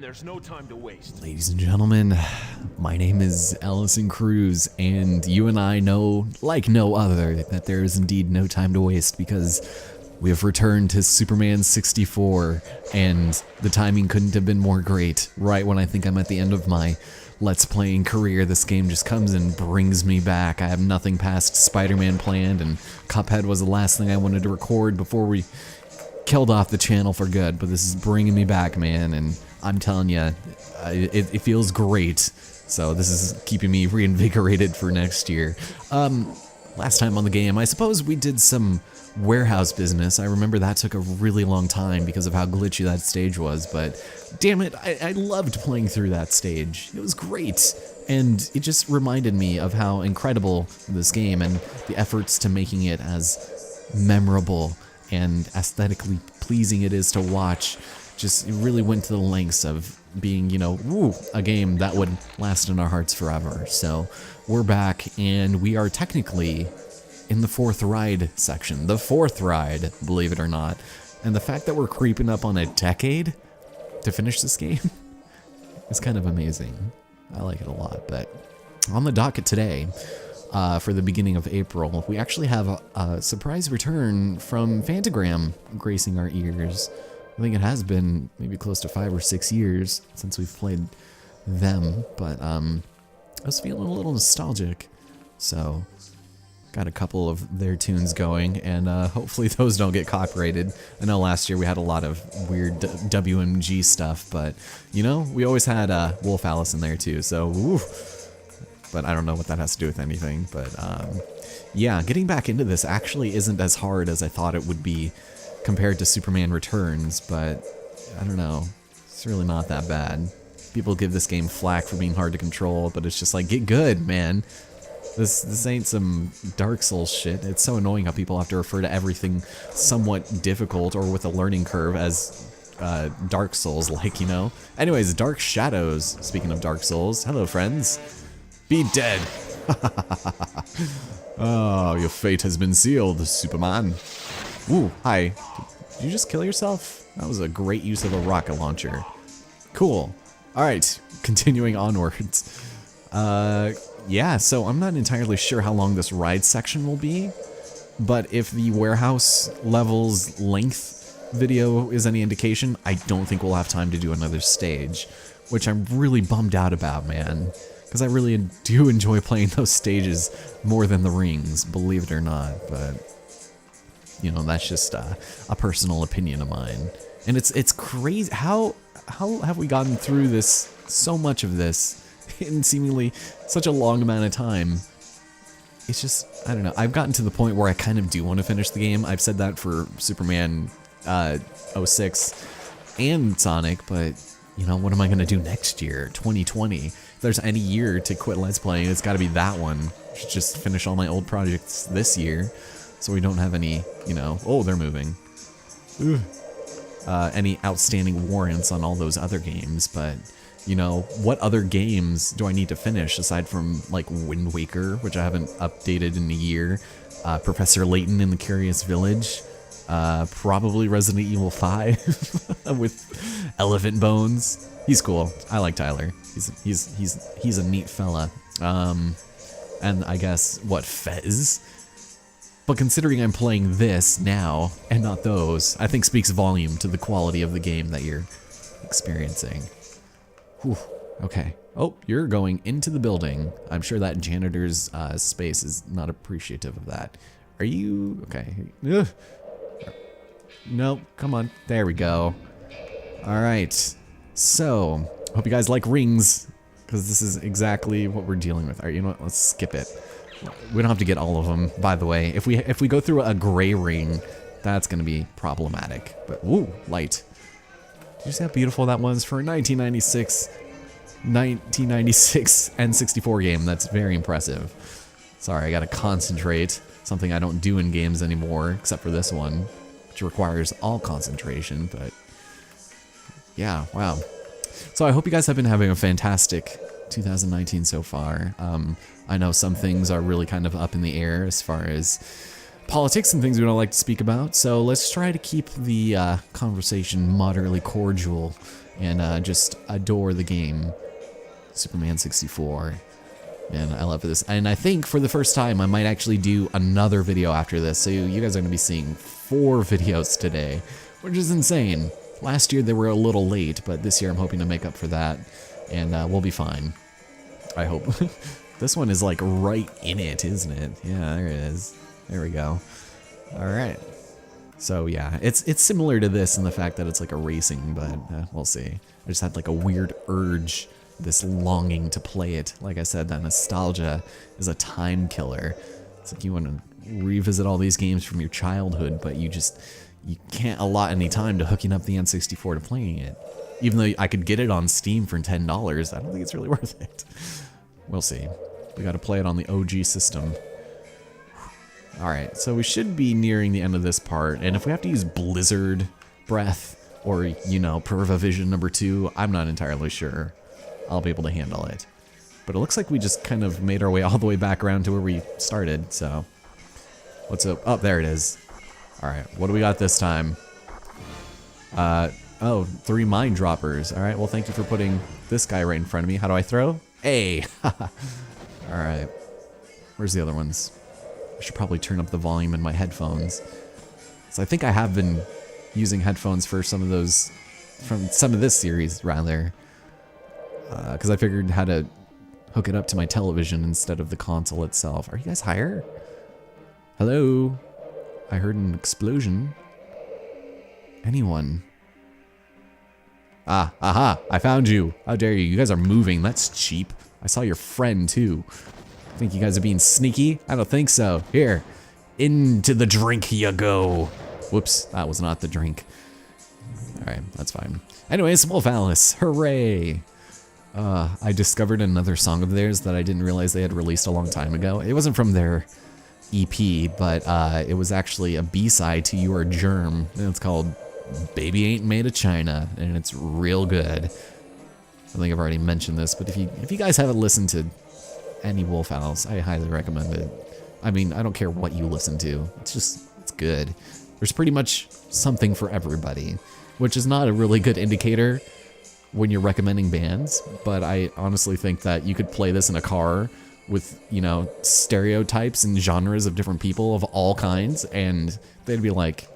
there's no time to waste. Ladies and gentlemen, my name is Allison Cruz, and you and I know, like no other, that there is indeed no time to waste because we have returned to Superman 64, and the timing couldn't have been more great. Right when I think I'm at the end of my Let's Playing career, this game just comes and brings me back. I have nothing past Spider-Man planned, and Cuphead was the last thing I wanted to record before we killed off the channel for good, but this is bringing me back, man, and I'm telling you, it feels great. So this is keeping me reinvigorated for next year. Last time on the game, I suppose we did some warehouse business. I remember that took a really long time because of how glitchy that stage was, but damn it, I loved playing through that stage. It was great, and it just reminded me of how incredible this game and the efforts to making it as memorable and aesthetically pleasing it is to watch. Just it really went to the lengths of being, you know, a game that would last in our hearts forever. So we're back, and we are technically in the fourth ride section. The fourth ride, believe it or not. And the fact that we're creeping up on a decade to finish this game is kind of amazing. I like it a lot. But on the docket today, for the beginning of April, we actually have a surprise return from Fantagram gracing our ears. I think it has been maybe close to 5 or 6 years since we've played them, but I was feeling a little nostalgic, so got a couple of their tunes going, and hopefully those don't get copyrighted. I know last year we had a lot of weird WMG stuff, but you know, we always had Wolf Alice in there too, so woo. But I don't know what that has to do with anything, but yeah, getting back into this actually isn't as hard as I thought it would be compared to Superman Returns, but I don't know, it's really not that bad. People give this game flack for being hard to control, but it's just like, get good, man. This ain't some Dark Souls shit. It's so annoying how people have to refer to everything somewhat difficult or with a learning curve as Dark Souls, like, you know? Anyways, Dark Shadows, speaking of Dark Souls, hello friends. Be dead. Oh, your fate has been sealed, Superman. Ooh, hi. Did you just kill yourself? That was a great use of a rocket launcher. Cool. Alright, continuing onwards. Yeah, so I'm not entirely sure how long this ride section will be, but if the warehouse level's length video is any indication, I don't think we'll have time to do another stage, which I'm really bummed out about, man. Because I really do enjoy playing those stages more than the rings, believe it or not, but you know, that's just a personal opinion of mine. And it's crazy, how have we gotten through this, so much of this, in seemingly such a long amount of time? It's just, I don't know, I've gotten to the point where I kind of do want to finish the game. I've said that for Superman 06 and Sonic, but you know, what am I going to do next year, 2020? If there's any year to quit Let's Playing, it's got to be that one. I should just finish all my old projects this year, so we don't have any, you know, oh, they're moving. Any outstanding warrants on all those other games, but you know, what other games do I need to finish aside from like Wind Waker, which I haven't updated in a year, Professor Layton in the Curious Village, probably Resident Evil 5 with Elephant Bones. He's cool. I like Tyler. He's a neat fella. And I guess what, Fez? But considering I'm playing this now and not those, I think speaks volume to the quality of the game that you're experiencing. Whew, okay. Oh, you're going into the building. I'm sure that janitor's space is not appreciative of that. Are you... okay. Ugh. Nope, come on. There we go. Alright. So, hope you guys like rings, because this is exactly what we're dealing with. Alright, you know what? Let's skip it. We don't have to get all of them, by the way. If we go through a gray ring, that's going to be problematic. But, woo, light. Did you see how beautiful that was for a 1996 N64 game? That's very impressive. Sorry, I gotta concentrate. Something I don't do in games anymore, except for this one, which requires all concentration, but yeah, wow. So I hope you guys have been having a fantastic 2019 so far. I know some things are really kind of up in the air as far as politics and things we don't like to speak about, so let's try to keep the conversation moderately cordial and just adore the game. Superman 64. Man, I love this. And I think for the first time, I might actually do another video after this. So you guys are going to be seeing 4 videos today, which is insane. Last year they were a little late, but this year I'm hoping to make up for that. And we'll be fine. I hope. This one is like right in it, isn't it? Yeah, there it is. There we go. All right. So yeah, it's similar to this in the fact that it's like a racing, but we'll see. I just had like a weird urge, this longing to play it. Like I said, that nostalgia is a time killer. It's like you want to revisit all these games from your childhood, but you can't allot any time to hooking up the N64 to playing it. Even though I could get it on Steam for $10, I don't think it's really worth it. We'll see. We got to play it on the OG system. Alright, so we should be nearing the end of this part, and if we have to use Blizzard Breath, or, you know, Pervavision number 2, I'm not entirely sure I'll be able to handle it. But it looks like we just kind of made our way all the way back around to where we started, so... What's up? Oh, there it is. Alright, what do we got this time? Oh, 3 mine droppers. Alright, well thank you for putting this guy right in front of me. How do I throw? Hey! Alright. Where's the other ones? I should probably turn up the volume in my headphones. So I think I have been using headphones for some of those, from some of this series rather, because I figured how to hook it up to my television instead of the console itself. Are you guys higher? Hello? I heard an explosion. Anyone? Ah, aha, I found you. How dare you? You guys are moving. That's cheap. I saw your friend too. Think you guys are being sneaky? I don't think so. Here, into the drink you go. Whoops, that was not the drink. Alright, that's fine. Anyways, Wolf Alice, hooray! I discovered another song of theirs that I didn't realize they had released a long time ago. It wasn't from their EP, but it was actually a B-side to Your Germ, and it's called Baby Ain't Made of China, and it's real good. I think I've already mentioned this, but if you guys haven't listened to any Wolf Alice, I highly recommend it. I mean, I don't care what you listen to. It's good. There's pretty much something for everybody, which is not a really good indicator when you're recommending bands, but I honestly think that you could play this in a car with, you know, stereotypes and genres of different people of all kinds, and they'd be like,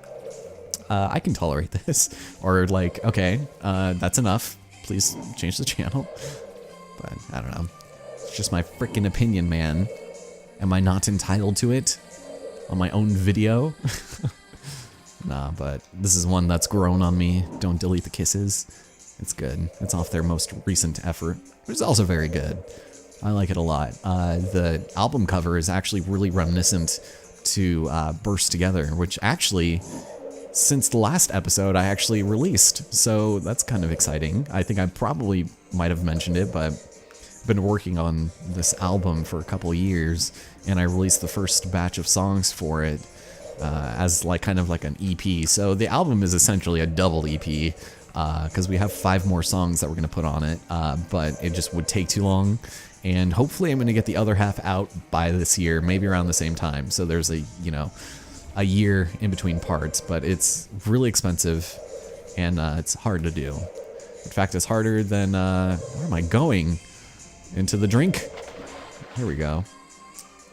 I can tolerate this. Or like, okay, that's enough. Please change the channel. But I don't know. It's just my freaking opinion, man. Am I not entitled to it on my own video? Nah, but this is one that's grown on me. Don't delete the kisses. It's good. It's off their most recent effort, which is also very good. I like it a lot. The album cover is actually really reminiscent to Burst Together, which actually, since the last episode, I actually released. So that's kind of exciting. I think I probably might have mentioned it, but I've been working on this album for a couple years, and I released the first batch of songs for it as like kind of like an EP. So the album is essentially a double EP, because we have 5 more songs that we're going to put on it, but it just would take too long. And hopefully I'm going to get the other half out by this year, maybe around the same time. So there's a, you know, a year in between parts, but it's really expensive and it's hard to do. In fact, it's harder than, where am I going? Into the drink. Here we go.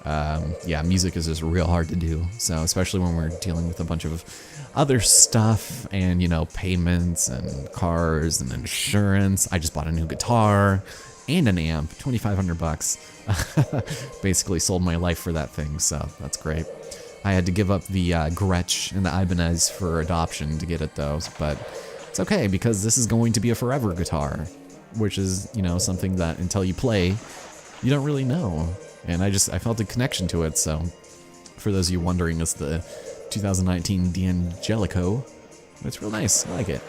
Yeah, music is just real hard to do. So especially when we're dealing with a bunch of other stuff and, you know, payments and cars and insurance. I just bought a new guitar and an amp, $2,500. Basically sold my life for that thing, so that's great. I had to give up the Gretsch and the Ibanez for adoption to get it though, but it's okay because this is going to be a forever guitar, which is, you know, something that until you play, you don't really know. And I felt a connection to it, so for those of you wondering, it's the 2019 D'Angelico. It's real nice, I like it.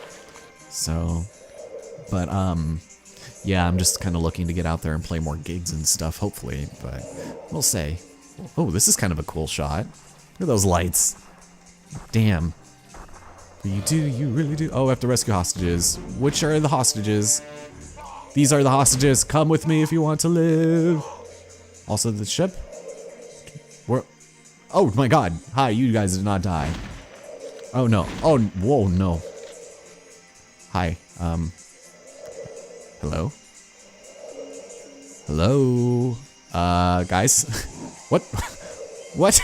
So, but yeah, I'm just kind of looking to get out there and play more gigs and stuff, hopefully, but we'll see. Oh, this is kind of a cool shot. Look at those lights. Damn. You do, you really do. Oh, I have to rescue hostages. Which are the hostages? These are the hostages. Come with me if you want to live. Also, the ship. Where? Oh my god. Hi, you guys did not die. Oh no. Oh, whoa, no. Hi. Hello? Hello? Guys? What? What?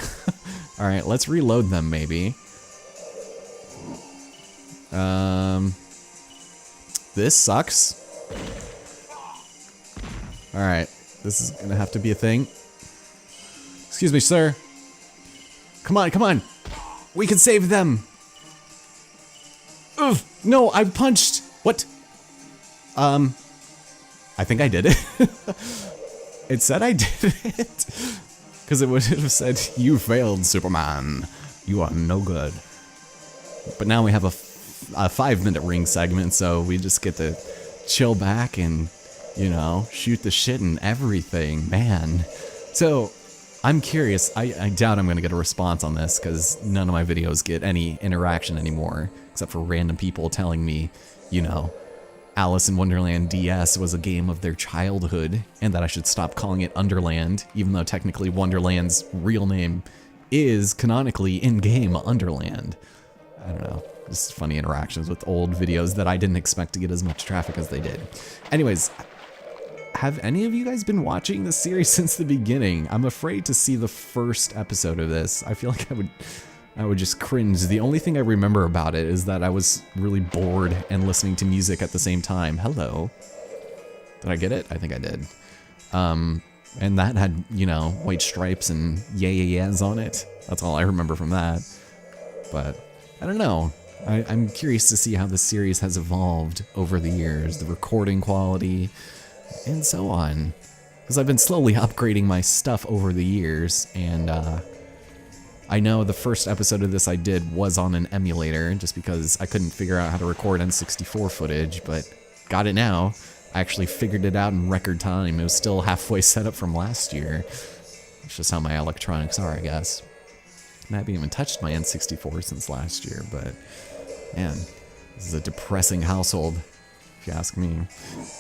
Alright, let's reload them, maybe. This sucks. Alright, this is gonna have to be a thing. Excuse me, sir. Come on, come on. We can save them. Ugh, no, I punched. What? I think I did it. It said I did it. Because it would have said, you failed, Superman. You are no good. But now we have a 5-minute ring segment, so we just get to chill back and, you know, shoot the shit and everything, man. So, I'm curious, I doubt I'm gonna get a response on this, because none of my videos get any interaction anymore, except for random people telling me, you know, Alice in Wonderland DS was a game of their childhood, and that I should stop calling it Underland, even though technically Wonderland's real name is canonically in-game Underland. I don't know, just funny interactions with old videos that I didn't expect to get as much traffic as they did. Anyways, have any of you guys been watching this series since the beginning? I'm afraid to see the first episode of this. I feel like I would just cringe. The only thing I remember about it is that I was really bored and listening to music at the same time. Hello. Did I get it? I think I did. And that had, you know, white stripes and yeah-yeah-yeahs on it. That's all I remember from that. But I don't know. I'm curious to see how the series has evolved over the years, the recording quality, and so on. Because I've been slowly upgrading my stuff over the years, and I know the first episode of this I did was on an emulator, just because I couldn't figure out how to record N64 footage, but got it now. I actually figured it out in record time. It was still halfway set up from last year. It's just how my electronics are, I guess. I haven't even touched my N64 since last year, but man, this is a depressing household, if you ask me.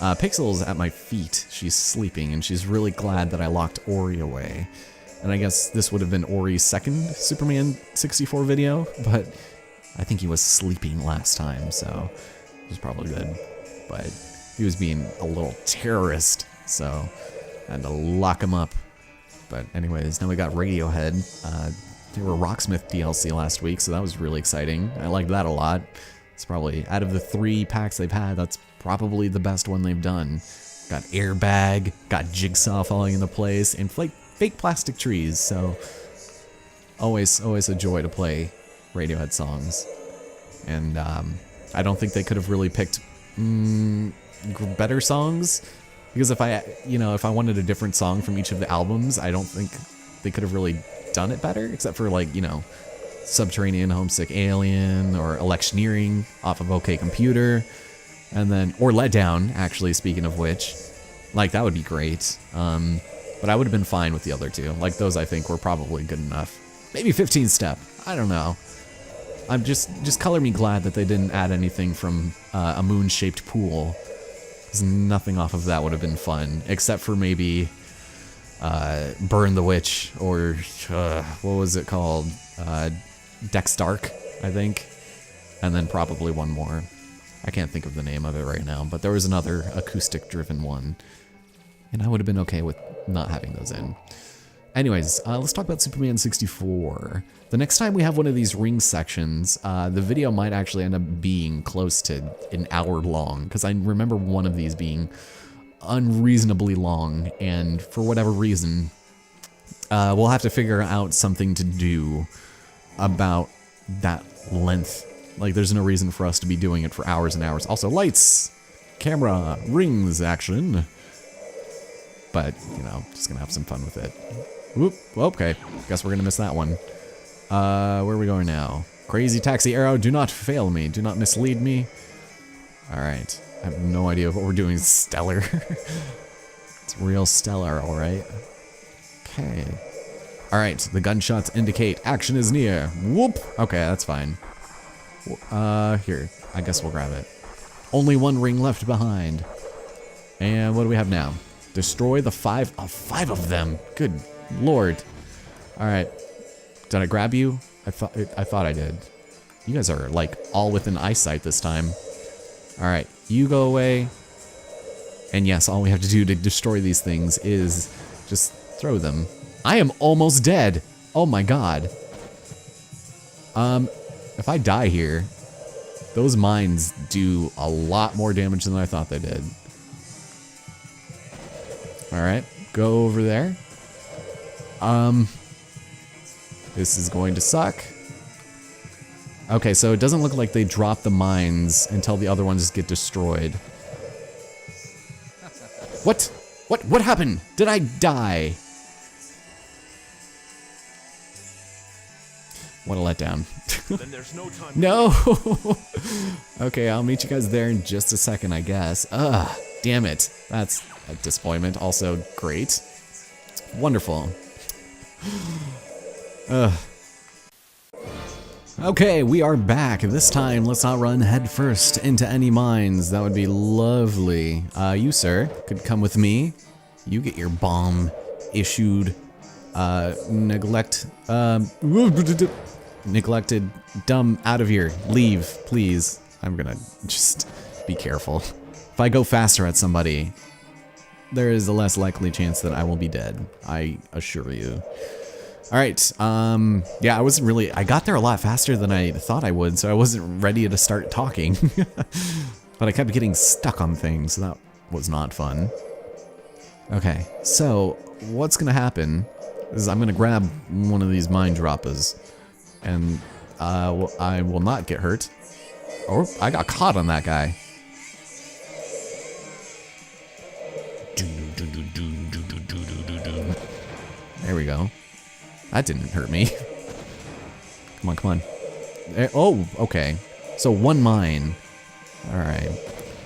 Pixel's at my feet. She's sleeping, and she's really glad that I locked Ori away. And I guess this would have been Ori's second Superman 64 video, but I think he was sleeping last time, so it was probably good. But he was being a little terrorist, so I had to lock him up. But anyways, now we got Radiohead. They were Rocksmith DLC last week, so that was really exciting. I liked that a lot. It's probably, out of the 3 packs they've had, that's probably the best one they've done. Got Airbag, got Jigsaw falling into place, and fake plastic trees, so always a joy to play Radiohead songs. And I don't think they could have really picked better songs, because if I wanted a different song from each of the albums, I don't think they could have really done it better, except for, like, you know, Subterranean Homesick Alien or Electioneering off of OK Computer, and then, or Let Down, actually, speaking of which, like, that would be great. But I would have been fine with the other two. Like, those I think were probably good enough. Maybe 15 Step, I don't know. I'm just color me glad that they didn't add anything from a moon-shaped pool, because nothing off of that would have been fun, except for maybe Burn the Witch, or what was it called? Dex Dark, I think. And then probably one more. I can't think of the name of it right now, but there was another acoustic-driven one. And I would have been okay with not having those in. Anyways, let's talk about Superman 64. The next time we have one of these ring sections, the video might actually end up being close to an hour long, because I remember one of these being unreasonably long, and for whatever reason, we'll have to figure out something to do about that length. Like, there's no reason for us to be doing it for hours and hours. Also, lights, camera, rings action. But, you know, just gonna have some fun with it. Whoop, okay, guess we're gonna miss that one. Where are we going now? Crazy Taxi Arrow, do not fail me, do not mislead me. Alright, I have no idea what we're doing. Stellar. It's real stellar, alright. Okay. Alright, the gunshots indicate action is near. Whoop! Okay, that's fine. Here, I guess we'll grab it. Only one ring left behind. And what do we have now? Destroy the 5 of them. Good lord. Alright. Did I grab you? I thought I did. You guys are, like, all within eyesight this time. Alright, you go away. And yes, all we have to do to destroy these things is just throw them. I am almost dead. Oh my god. If I die here, those mines do a lot more damage than I thought they did. Alright, go over there. This is going to suck. Okay, so it doesn't look like they drop the mines until the other ones get destroyed. What? What happened? Did I die? What a letdown. Then there's no time. No! Okay, I'll meet you guys there in just a second, I guess. Ugh, damn it. That's a disappointment. Also, great. Wonderful. Ugh. Okay, we are back. This time, let's not run headfirst into any mines. That would be lovely. You, sir, could come with me. You get your bomb issued. Neglected, dumb, out of here. Leave, please. I'm gonna just be careful. If I go faster at somebody, there is a less likely chance that I will be dead. I assure you. Alright, yeah, I got there a lot faster than I thought I would, so I wasn't ready to start talking. But I kept getting stuck on things, so that was not fun. Okay, so what's gonna happen is I'm gonna grab one of these mine droppers, and I will not get hurt. Oh, I got caught on that guy. There we go. That didn't hurt me. Come on, come on. Oh, okay. So one mine. Alright.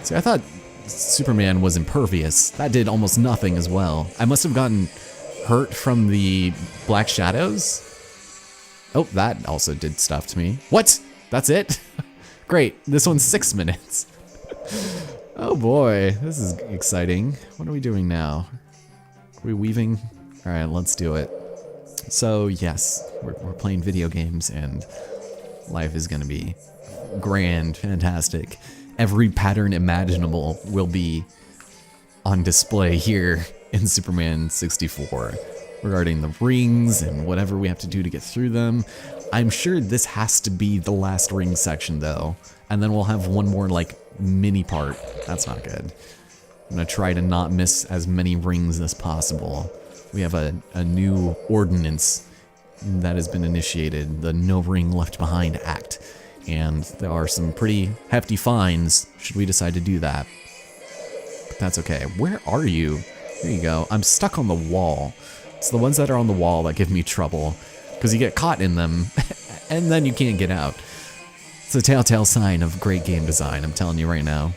See, I thought Superman was impervious. That did almost nothing as well. I must have gotten hurt from the black shadows. Oh, that also did stuff to me. What? That's it? Great. This one's 6 minutes. Oh boy, this is exciting. What are we doing now? Are we weaving? Alright, let's do it. So yes, we're playing video games and life is gonna be grand, fantastic. Every pattern imaginable will be on display here in Superman 64 regarding the rings and whatever we have to do to get through them. I'm sure this has to be the last ring section though, and then we'll have one more like mini part. That's not good. I'm gonna try to not miss as many rings as possible. We have a new ordinance that has been initiated, the No Ring Left Behind Act, and there are some pretty hefty fines should we decide to do that. But that's okay. Where are you? There you go. I'm stuck on the wall. It's the ones that are on the wall that give me trouble, because you get caught in them, and then you can't get out. It's a telltale sign of great game design, I'm telling you right now.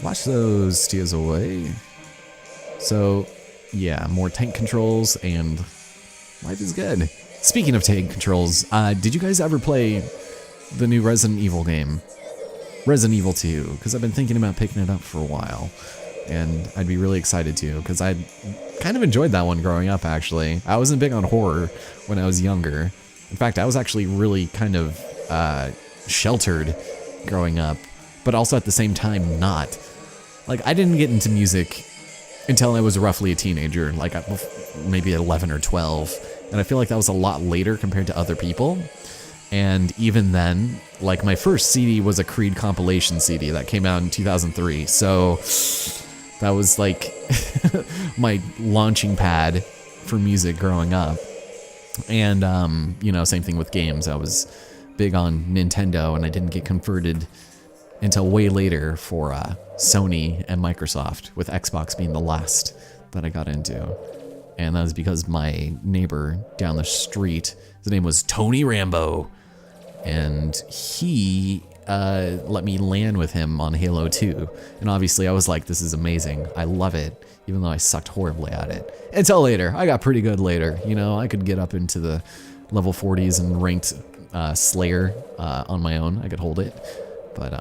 Watch those steers away. So, yeah, more tank controls, and life is good. Speaking of tank controls, did you guys ever play the new Resident Evil game? Resident Evil 2, because I've been thinking about picking it up for a while, and I'd be really excited to, because I kind of enjoyed that one growing up, actually. I wasn't big on horror when I was younger. In fact, I was actually really kind of sheltered growing up, but also at the same time not. Like, I didn't get into music until I was roughly a teenager, like maybe 11 or 12, and I feel like that was a lot later compared to other people. And even then, like, my first CD was a Creed compilation CD that came out in 2003, so that was like my launching pad for music growing up. And you know, same thing with games. I was big on Nintendo, and I didn't get converted until way later for Sony and Microsoft, with Xbox being the last that I got into. And that was because my neighbor down the street, his name was Tony Rambo, and he let me LAN with him on Halo 2. And obviously I was like, this is amazing, I love it, even though I sucked horribly at it. Until later, I got pretty good later, you know, I could get up into the level 40s and ranked Slayer on my own, I could hold it. But,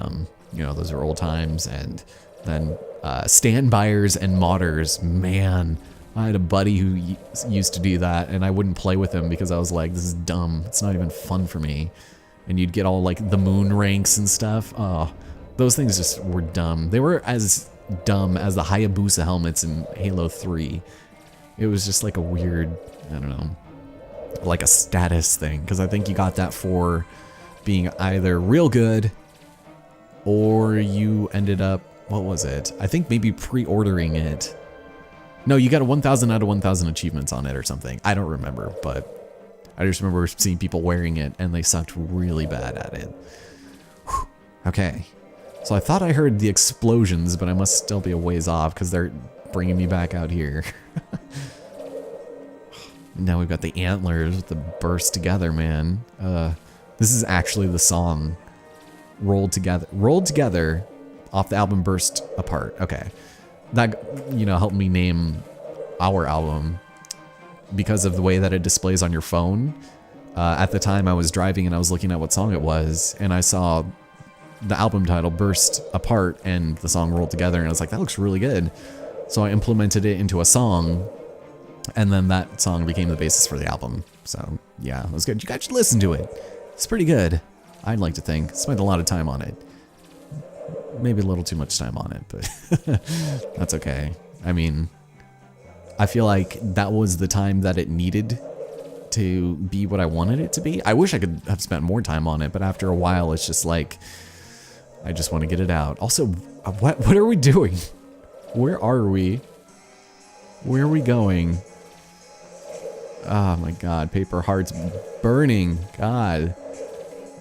you know, those are old times. And then standbyers and modders, man, I had a buddy who used to do that, and I wouldn't play with him because I was like, this is dumb, it's not even fun for me. And you'd get all like the moon ranks and stuff. Oh, those things just were dumb. They were as dumb as the Hayabusa helmets in Halo 3. It was just like a weird, I don't know, like a status thing, because I think you got that for being either real good or you ended up, what was it? I think maybe pre-ordering it. No, you got a 1,000 out of 1,000 achievements on it or something. I don't remember, but I just remember seeing people wearing it and they sucked really bad at it. Whew. Okay, so I thought I heard the explosions, but I must still be a ways off because they're bringing me back out here. Now we've got the antlers with the burst together, man. This is actually the song Rolled Together off the album Burst Apart. Okay. That, you know, helped me name our album because of the way that it displays on your phone. At the time I was driving and I was looking at what song it was, and I saw the album title Burst Apart and the song Rolled Together, and I was like, that looks really good. So I implemented it into a song, and then that song became the basis for the album. So yeah, it was good. You guys should listen to it. It's pretty good, I'd like to think. Spent a lot of time on it. Maybe a little too much time on it, but that's okay. I mean, I feel like that was the time that it needed to be what I wanted it to be. I wish I could have spent more time on it, but after a while, it's just like, I just want to get it out. Also, what are we doing? Where are we? Where are we going? Oh my god, paper hearts burning. God.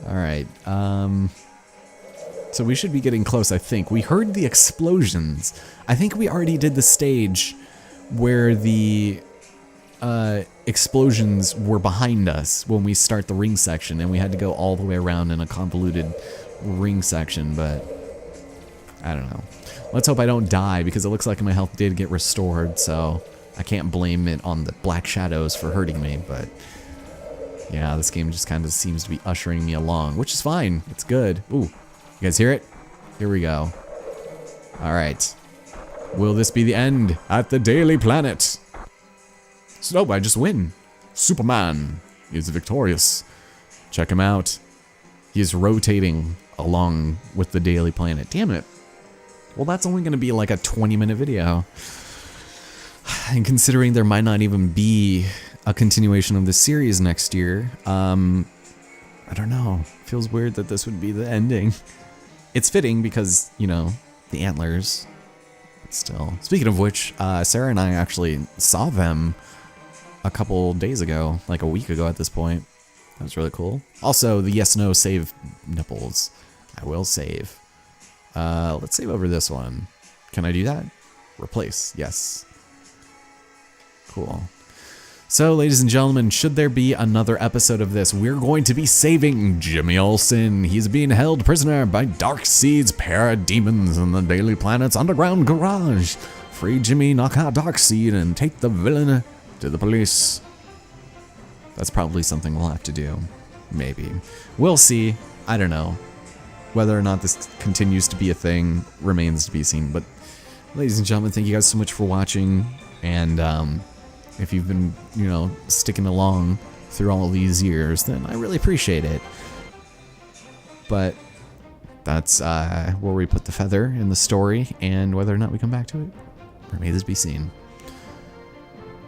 Alright, so we should be getting close, I think. We heard the explosions. I think we already did the stage where the explosions were behind us when we start the ring section, and we had to go all the way around in a convoluted ring section, but I don't know. Let's hope I don't die, because it looks like my health did get restored, so I can't blame it on the black shadows for hurting me, but yeah, this game just kind of seems to be ushering me along, which is fine. It's good. Ooh, you guys hear it? Here we go. All right. Will this be the end at the Daily Planet? So, no, I just win. Superman is victorious. Check him out. He is rotating along with the Daily Planet. Damn it. Well, that's only going to be like a 20-minute video. And considering there might not even be a continuation of the series next year, I don't know. Feels weird that this would be the ending. It's fitting because, you know, the antlers. But still. Speaking of which, Sarah and I actually saw them a couple days ago, like a week ago at this point. That was really cool. Also, the yes/no save nipples. I will save. Let's save over this one. Can I do that? Replace. Yes. Cool. So, ladies and gentlemen, should there be another episode of this, we're going to be saving Jimmy Olsen. He's being held prisoner by Darkseid's parademons in the Daily Planet's underground garage. Free Jimmy, knock out Darkseid, and take the villain to the police. That's probably something we'll have to do. Maybe. We'll see. I don't know. Whether or not this continues to be a thing remains to be seen. But, ladies and gentlemen, thank you guys so much for watching. And, if you've been, you know, sticking along through all of these years, then I really appreciate it. But that's where we put the feather in the story, and whether or not we come back to it remains to be seen.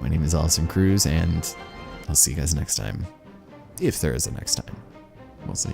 My name is Allison Cruz, and I'll see you guys next time. If there is a next time. We'll see.